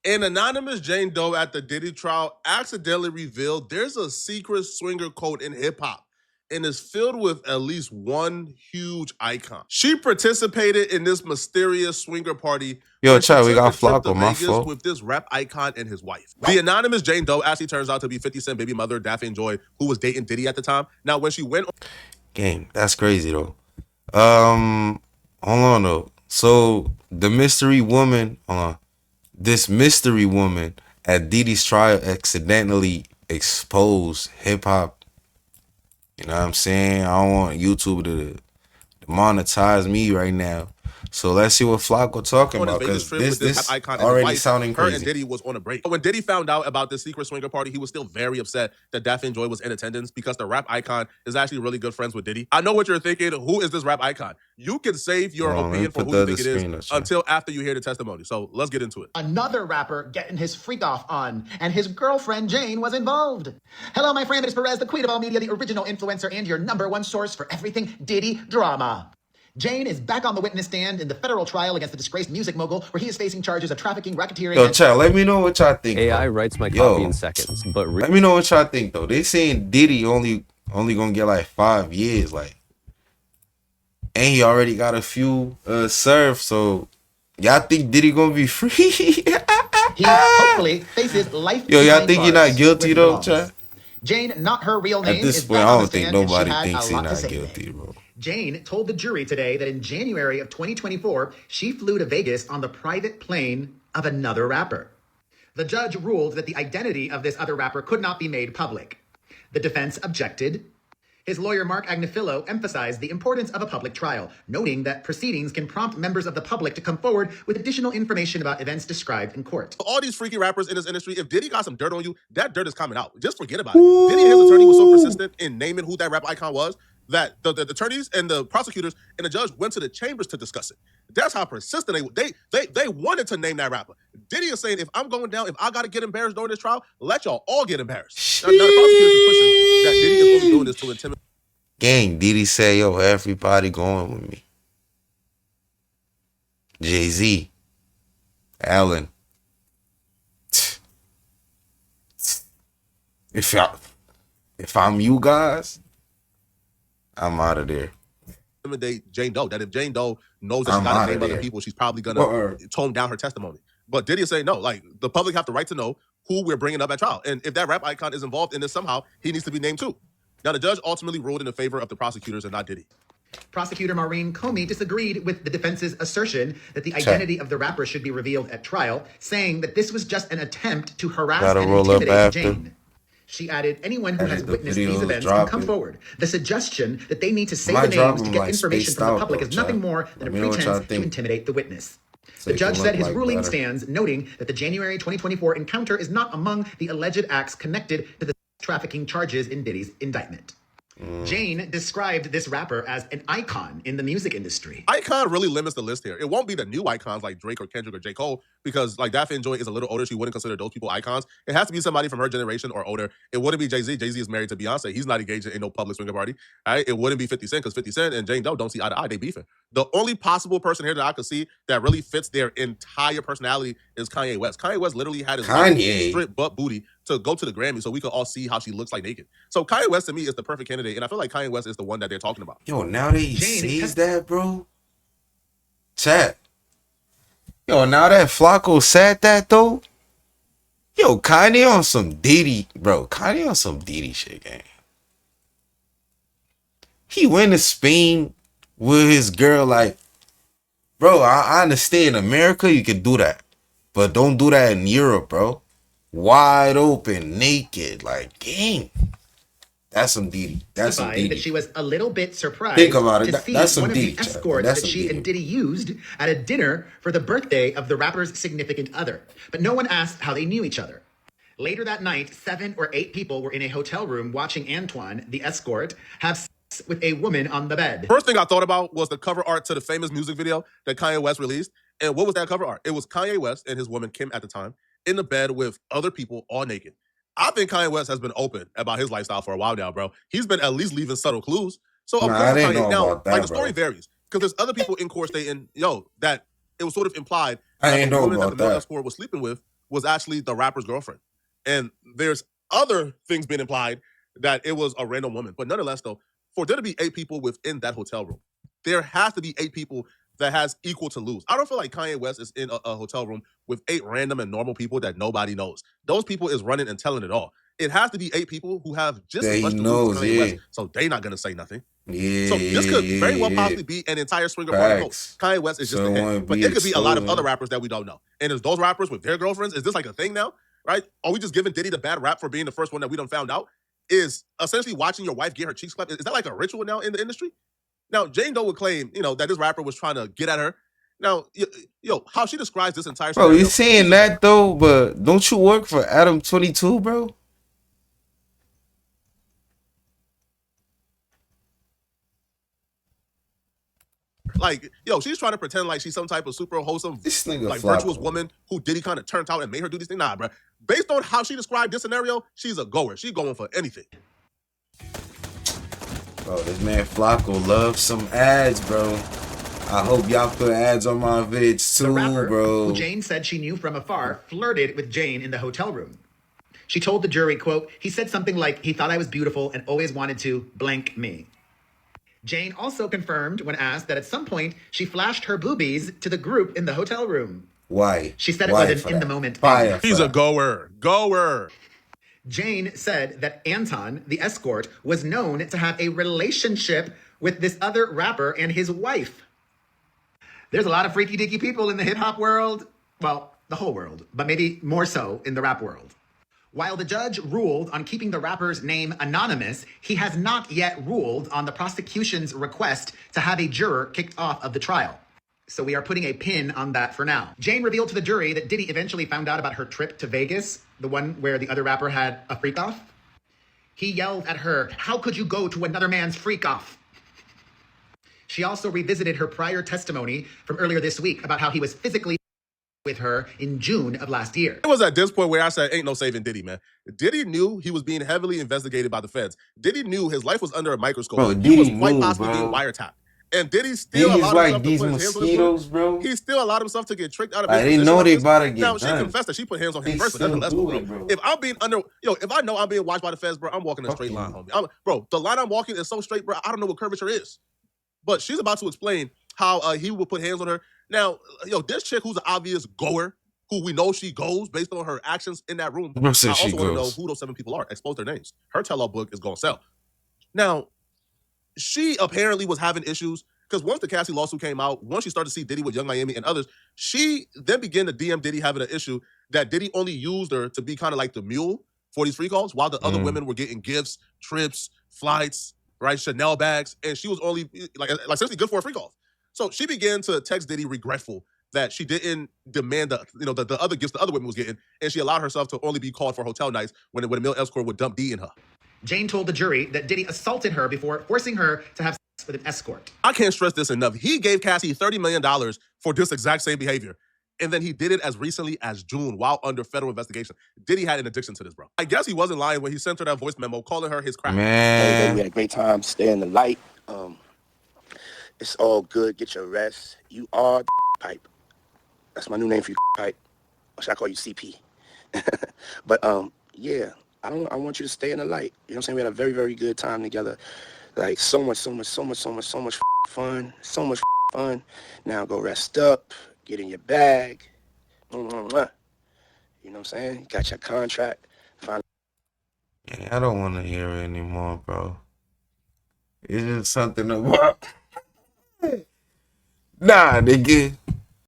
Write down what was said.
An anonymous Jane Doe at the Diddy trial accidentally revealed there's a secret swinger code in hip hop and is filled with at least one huge icon. She participated in this mysterious swinger party Yo, when she chat, we took got a trip to Flocko, my Vegas fault. with this rap icon and his wife. The anonymous Jane Doe actually turns out to be 50 Cent baby mother, Daffy Joy, who was dating Diddy at the time. Now, when she went Gang, that's crazy though. Hold on though. So the mystery woman, this mystery woman at Diddy's trial accidentally exposed hip hop. You know what I'm saying? I don't want YouTube to monetize me right now. So let's see what Flocko talking on his about, Vegas because trip with this this icon and his already wife, sounding her and crazy. Diddy was on a break. When Diddy found out about this secret swinger party, he was still very upset that Daffy Joy was in attendance because the rap icon is actually really good friends with Diddy. I know what you're thinking. Who is this rap icon? You can save your Hold on, let me opinion for put who the you other think it is screen up, until after you hear the testimony. So let's get into it. Another rapper getting his freak off on, and his girlfriend Jane was involved. Hello, my friend, it is Perez, the queen of all media, the original influencer, and your #1 source for everything Diddy drama. Jane is back on the witness stand in the federal trial against the disgraced music mogul, where he is facing charges of trafficking, racketeering, Yo, and chat, let me know what y'all think. AI bro. writes my copy Yo, in seconds, but let me know what y'all think though. They saying Diddy only gonna get like 5 years, like, and he already got a few served. So y'all think Diddy gonna be free? he hopefully faces life. Yo, y'all behind think he bars not guilty with though, laws. chat? Jane, not her real name, At this is point, back I on the don't think stand, and she nobody had thinks a he lot to not say guilty, today. bro. Jane told the jury today that in January of 2024, she flew to Vegas on the private plane of another rapper. The judge ruled that the identity of this other rapper could not be made public. The defense objected. His lawyer, Mark Agnifilo, emphasized the importance of a public trial, noting that proceedings can prompt members of the public to come forward with additional information about events described in court. All these freaky rappers in this industry, if Diddy got some dirt on you, that dirt is coming out. Just forget about it. Diddy and his attorney was so persistent in naming who that rap icon was that the attorneys and the prosecutors and the judge went to the chambers to discuss it. That's how persistent they wanted to name that rapper. Diddy is saying, if I'm going down, if I got to get embarrassed during this trial, let y'all all get embarrassed. Now the prosecutors is pushing that Diddy is only doing this to intimidate. Gang, Diddy say, yo, everybody going with me. Jay-Z, Allen. If I'm you guys, I'm out of there. Intimidate Jane Doe. That if Jane Doe knows that I'm she's got to outta name other there. people, she's probably gonna tone down her testimony. But Diddy is saying no. Like, the public have the right to know who we're bringing up at trial, and if that rap icon is involved in this somehow, he needs to be named too. Now, the judge ultimately ruled in the favor of the prosecutors and not Diddy. Prosecutor Maureen Comey disagreed with the defense's assertion that the identity of the rapper should be revealed at trial, saying that this was just an attempt to harass Gotta and roll up intimidate after. Jane. She added, anyone who has The witnessed these videos events can come dropping. forward. The suggestion that they need to say Might the drop names to them, get like, information spaced from the out, public though, is nothing chat. more than Let a me know what y'all pretense to think. intimidate the witness. So The it judge can said look his like ruling better. stands, noting that the January 2024 encounter is not among the alleged acts connected to the trafficking charges in Diddy's indictment. Jane described this rapper as an icon in the music industry. Icon really limits the list here. It won't be the new icons like Drake or Kendrick or J. Cole, because like Daffy and Joy is a little older. She wouldn't consider those people icons. It has to be somebody from her generation or older. It wouldn't be Jay-Z. Jay-Z is married to Beyonce. He's not engaged in no public swinger party. All right? It wouldn't be 50 Cent, because 50 Cent and Jane Doe don't see eye to eye. They beefing. The only possible person here that I could see that really fits their entire personality is Kanye West. Kanye West literally had his wife strip butt booty to go to the Grammy so we could all see how she looks like naked. So Kanye West to me is the perfect candidate, and I feel like Kanye West is the one that they're talking about. Yo, now that he says that, bro. Chat. Yo, now that Flocko said that, though. Yo, Kanye on some Diddy, bro. Kanye on some Diddy shit, gang. He went to Spain with his girl, like, bro, I understand America, you can do that. But don't do that in Europe, bro. Wide open, naked, like, gang. That's some Diddy. That's some Diddy. That she was a little bit surprised Think about it. to see That's some one of Diddy, the escorts that's that some she Diddy. and Diddy used at a dinner for the birthday of the rapper's significant other. But no one asked how they knew each other. Later that night, 7 or 8 people were in a hotel room watching Antoine, the escort, have sex with a woman on the bed. First thing I thought about was the cover art to the famous music video that Kanye West released. And what was that cover art? It was Kanye West and his woman, Kim, at the time, in the bed with other people, all naked. I think Kanye West has been open about his lifestyle for a while now, bro. He's been at least leaving subtle clues. So of course, I didn't Kanye, know now, about that, like, the story bro. varies, because there's other people in court stating, that it was sort of implied I that ain't the know woman that about the male that. escort was sleeping with was actually the rapper's girlfriend. And there's other things being implied that it was a random woman. But nonetheless, though, for there to be 8 people within that hotel room, there has to be 8 people that has equal to lose. I don't feel like Kanye West is in a hotel room with 8 random and normal people that nobody knows. Those people is running and telling it all. It has to be 8 people who have just That as he much to lose knows, as Kanye yeah. West, so they not gonna say nothing. Yeah. So this could very well possibly be an entire swinger party vote. Facts. Kanye West is just So a it won't hint, but be it could be a lot of exposing. other rappers that we don't know. And is those rappers with their girlfriends? Is this like a thing now? Right? Are we just giving Diddy the bad rap for being the first one that we done found out? Is essentially watching your wife get her cheeks clapped? Is that like a ritual now in the industry? Now, Jane Doe would claim, that this rapper was trying to get at her. Now, how she describes this entire Bro, scenario. you're saying that though, but don't you work for Adam 22, bro? Like, she's trying to pretend like she's some type of super wholesome, This nigga like flop, virtuous bro. woman who Diddy kind of turned out and made her do these things. Nah, bro. Based on how she described this scenario, she's a goer. She's going for anything. Bro, this man Flocko loves some ads, bro. I hope y'all put ads on my vids The too, rapper, bro. who Jane said she knew from afar, flirted with Jane in the hotel room. She told the jury, quote, he said something like, he thought I was beautiful and always wanted to blank me. Jane also confirmed when asked that at some point she flashed her boobies to the group in the hotel room. Why? She said it Why was for an that? in-the-moment Fire thing. He's for a that. goer. Jane said that Anton, the escort, was known to have a relationship with this other rapper and his wife. There's a lot of freaky deaky people in the hip-hop world. Well, the whole world, but maybe more so in the rap world. While the judge ruled on keeping the rapper's name anonymous, he has not yet ruled on the prosecution's request to have a juror kicked off of the trial. So we are putting a pin on that for now. Jane revealed to the jury that Diddy eventually found out about her trip to Vegas, the one where the other rapper had a freak off. He yelled at her, "How could you go to another man's freak off?" She also revisited her prior testimony from earlier this week about how he was physically with her in June of last year. It was at this point where I said, ain't no saving Diddy, man. Diddy knew he was being heavily investigated by the feds. Diddy knew his life was under a microscope. Bro, He Diddy was quite knew, possibly bro. being wiretapped. And Diddy still Diddy's allowed like himself to these put his hands on his mosquitoes, woman. bro. He still allowed himself to get tricked out of I his didn't position know like they this. about to get Now, she done. confessed that she put hands on him They first, but still nonetheless, do bro. it, bro. If I'm being under, if I know I'm being watched by the feds, bro, I'm walking a straight line, homie. Bro, the line I'm walking is so straight, bro, I don't know what curvature is. But she's about to explain how he will put hands on her. Now, this chick who's an obvious goer, who we know she goes based on her actions in that room. Bro said I she also want to know goes. who those 7 people are. Expose their names. Her tell-all book is going to sell. Now, she apparently was having issues because once the Cassie lawsuit came out, once she started to see Diddy with Young Miami and others, she then began to DM Diddy having an issue that Diddy only used her to be kind of like the mule for these free calls, while the other women were getting gifts, trips, flights, right, Chanel bags, and she was only like essentially good for a free call. So she began to text Diddy regretful that she didn't demand the other gifts the other women was getting, and she allowed herself to only be called for hotel nights when a male escort would dump D in her. Jane told the jury that Diddy assaulted her before forcing her to have sex with an escort. I can't stress this enough. He gave Cassie $30 million for this exact same behavior. And then he did it as recently as June while under federal investigation. Diddy had an addiction to this, bro. I guess he wasn't lying when he sent her that voice memo calling her his crack. Hey, baby, we Man. had a great time. Stay in the light. It's all good. Get your rest. You are pipe. That's my new name for you, pipe. Or should I call you CP? But yeah, I want you to stay in the light. You know what I'm saying? We had a very, very good time together. Like so much fun. So much fun. Now go rest up. Get in your bag. You know what I'm saying? Got your contract. Find Yeah, I don't want to hear it anymore, bro. It's just something about. Nah, nigga.